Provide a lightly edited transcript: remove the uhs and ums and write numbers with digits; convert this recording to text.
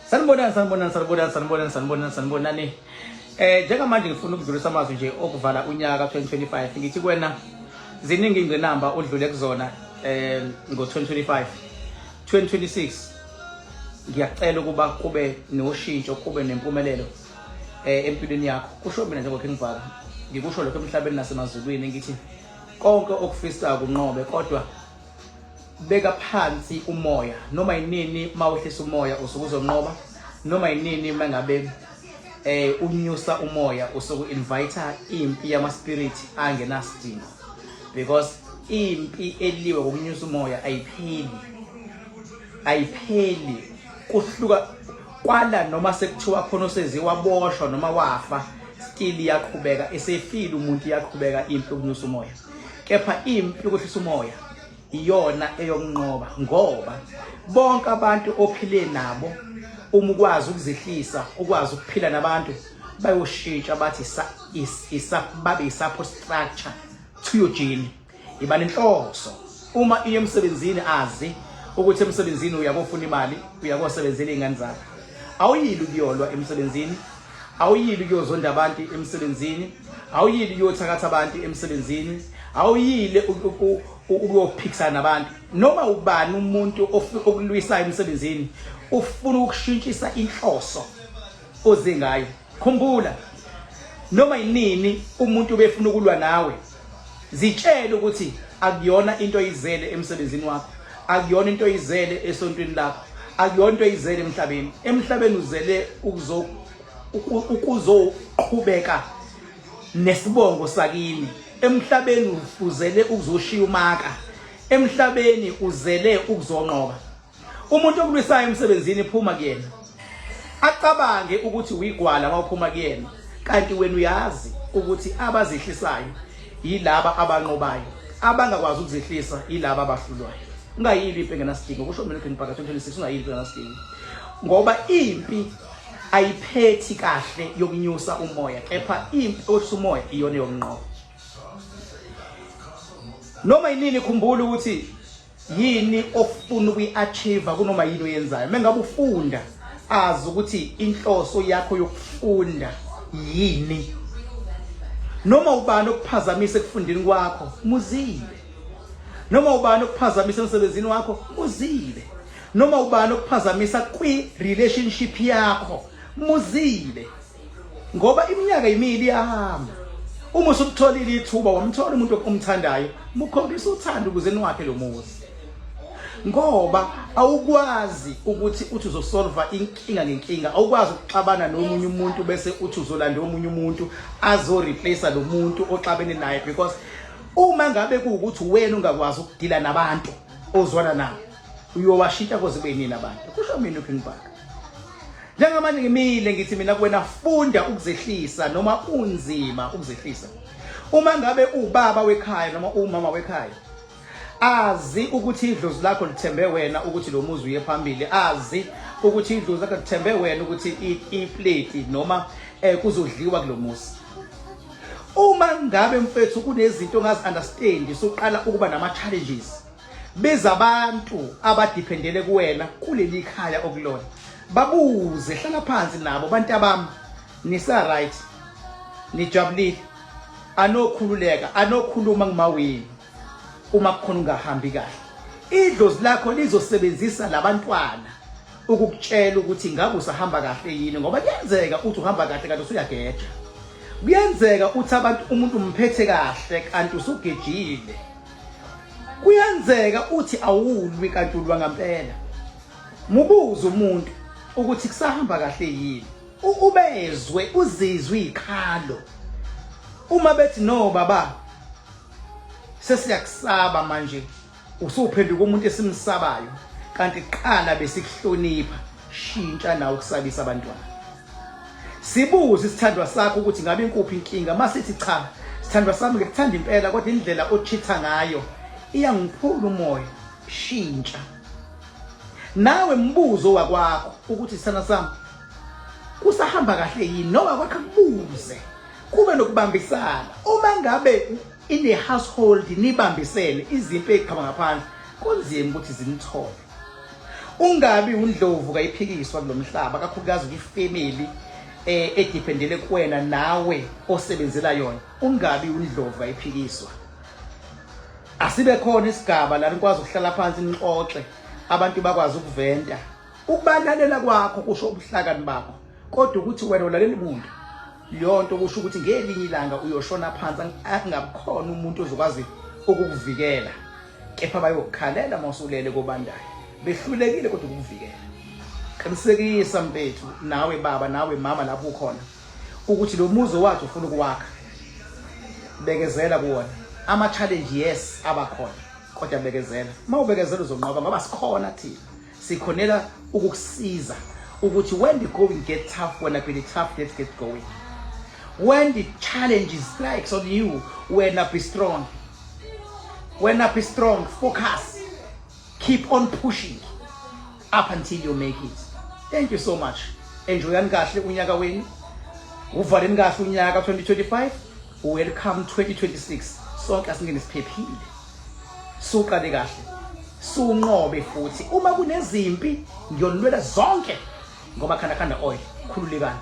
Sanibonani. Njengamanje ngifuna ukudlulisa amazwi nje okuvala unyaka 2025. Ngithi kuwena ziningi ingqinamba odlule kuzona ngo 2026. Ngiyacela ukuba kube noshintsho, kube nempumelelo empilweni yakho. Kusho mina njengoba ngivaka. Ngikusho lokho emhlabeni nasemazulwini ngithi konke okufisayo kunqobe, kodwa beka phansi umoya. Noma yinini mawuhlisa umoya usukuzonqoba, noma yinini mangabe unyusa umoya usuku-invite impi yama spirit angenasidingo, because impi eliwe ngokunyusa umoya ayipheli kuhluka kwala noma sekuthiwa khona seziwaboshwa noma wafa, still iyaqhubeka, esefile umuntu iyaqhubeka impi yokunyusa umoya. Kepha impi yokuhlisa umoya iyona eyokunqoba, ngoba bonke abantu ophile nabo uma ukwazi ukuzihlisa, ukwazi ukuphila nabantu, bayoshintsha bathi babe support structure to your journey. Iba nenhloso uma iye emsebenzini, azi ukuthi emsebenzini uyabofuna imali, uyabosebenzela izingane zakho. Awuyili ukuyolwa emsebenzini, awuyili ukuyozonda abantu emsebenzini, awuyili uyothakatha abantu emsebenzini, awuyile ukuyophikisana nabantu. Noma ubani umuntu ofuna ukulwisa emsebenzini, ufuna ukushintshisa inhloso oze ngayo. Khumbula, noma yinini umuntu befuna ukulwa nawe, zitshele ukuthi akuyona into oyizele emsebenzini wakho, akuyona into oyizele esontweni lakho, akuyona into oyizele emhlabeni. Emhlabeni uzele ukuzoqhubeka nesibongo sakini. Emhlabeni uzele ukuzoshiya umaka, emhlabeni uzele ukuzonqoba. Umuntu okulwisayo emsebenzini phuma kuyena, acabange ukuthi uyigwala mawuphuma kuyena, kanti wena uyazi ukuthi abazihlisayo yilaba abanqobayo, abangakwazi ukuzihlisa yilaba abahlulwayo. Ungayili impi engenasidingo, kusho mina phakathi 2026 ungayili impi engenasidingo, ngoba impi ayiphethi kahle yokunyusa umoya, kepha impi yokunyusa umoya iyona yokunqoba. Noma yinini khumbula ukuthi yini ofuna ukuyi-achieve kunoma yini oyenzayo. Mengabe ufunda, azi ukuthi inhloso yakho yokufunda yini. Noma ubani okuphazamisa ekufundeni kwakho, muzile. Noma ubani okuphazamisa emsebenzini wakho, muzile. Noma ubani okuphazamisa kwi-relationship yakho, muzile. Ngoba iminyaka yimili iyahamba. Uma usukutholile ithuba wamthola umuntu omthandayo, mukhombisa uthando ukuze niwakhe lo muzi. Ngoba awukwazi ukuthi uzosolve inkinga ngenkinga, awukwazi ukuxabana nomunye umuntu bese uthi uzolanda omunye umuntu azoreplace lo muntu oxabene naye, because uma ngabe kuukuthi wena ungakwazi ukudila nabantu ozwana nabo, uyowashintsha koze benini abantu. Kusho mina uPhingibhaka. Njengamanje ngimile ngithi mina kuwena funda ukuzehlisa noma unzima ukuzehlisa. Uma ngabe ubaba wekhaya noma umama wekhaya, azi ukuthi idlozi lakho lithembe wena ukuthi lo muzi uye phambili, azi ukuthi idlozi lakho lithembe wena ukuthi iplate noma kuzodliwa kulo muzi. Uma ngabe mfethu kunezinto ongazi-understand, soqala ukuba nama-challenges, beza abantu abadependele kuwena kuleli khaya okulona, babuze, hlala phansi nabo, bantu abami nisa-right, nijabulile, anokhululeka, anokhuluma ngimawini uma kukhona ungahambi kahle. Idlozi lakho lizosebenzisa labantwana ukukutshela ukuthi ngabe usahamba kahle yini, ngoba kuyenzeka uthi uhamba kahle kanti usuyageja. Kuyenzeka uthi umuntu umphethe kahle kanti usugejile. Kuyenzeka uthi awulwi kanti ulwa ngempela. Mubuze umuntu ukuthi kusahamba kahle yini, ubezwe, uzizwe ikhalo. Uma bethi no baba sesiyakusaba manje, usuphenduka umuntu esimsabayo, kanti qala besikuhlonipha, shintsha nawe ukusabisa abantwana. Sibuze isithandwa sakho ukuthi ngabe inkuphi inkinga, masithi cha sithandwa sami ngikuthanda impela kodwa indlela ochitha ngayo iyangiphula umoya, shintsha. Nawe mbuzo wakwakho ukuthi sithanda sami kusahamba kahle yini, noma kwakho kubuze, kube nokubambisana. Uma ngabe in a household nibambisene, izinto eziqhama ngaphandle kunzima ukuthi zinithole. ungabi undlovu kayiphikiswa kulomhlaba kakhulukazi ifamily edependele kuwena nawe osebenzela yona. Ungabi undlovu kayiphikiswa. Asibe khona isigaba la nikwazi ukuhlala phansi nixoxe abantu bakwazi ukuventa. Ukubanalela kwakho kusho ubuhlakani bakho, kodwa ukuthi wena ulaleli muntu yonto kusho ukuthi ngelinye ilanga uyoshona phansi angabikhona umuntu ozokwazi ukukuvikela, kepha bayokukhalela mawusulele kobandayo behlulekile kodwa ukukuvikela. Qinisekisa mfethu nawe baba nawe mama lapho ukhona ukuthi lo muzo wathi ufuna ukuwakha, bekezela kuwona. Ama challenge yes abakhona, kodwa bekezela. Mawubekezela uzonqoba ngoba sikhona thina, sikhonela ukukusiza ukuthi when the going get tough, when the tough let's get going. When the challenge strikes on you, when up is strong. When up is strong, focus. Keep on pushing up until you make it. Thank you so much. Enjoyani kahle unyaka wenu. Uvaleni kahle unyaka 2025. Welcome 2026. Sonke asingene siphephile. Suqale kahle. Sunqobe futhi. Uma kunezimpi ngiyonwela zonke ngoba khanda oil. Khululekani.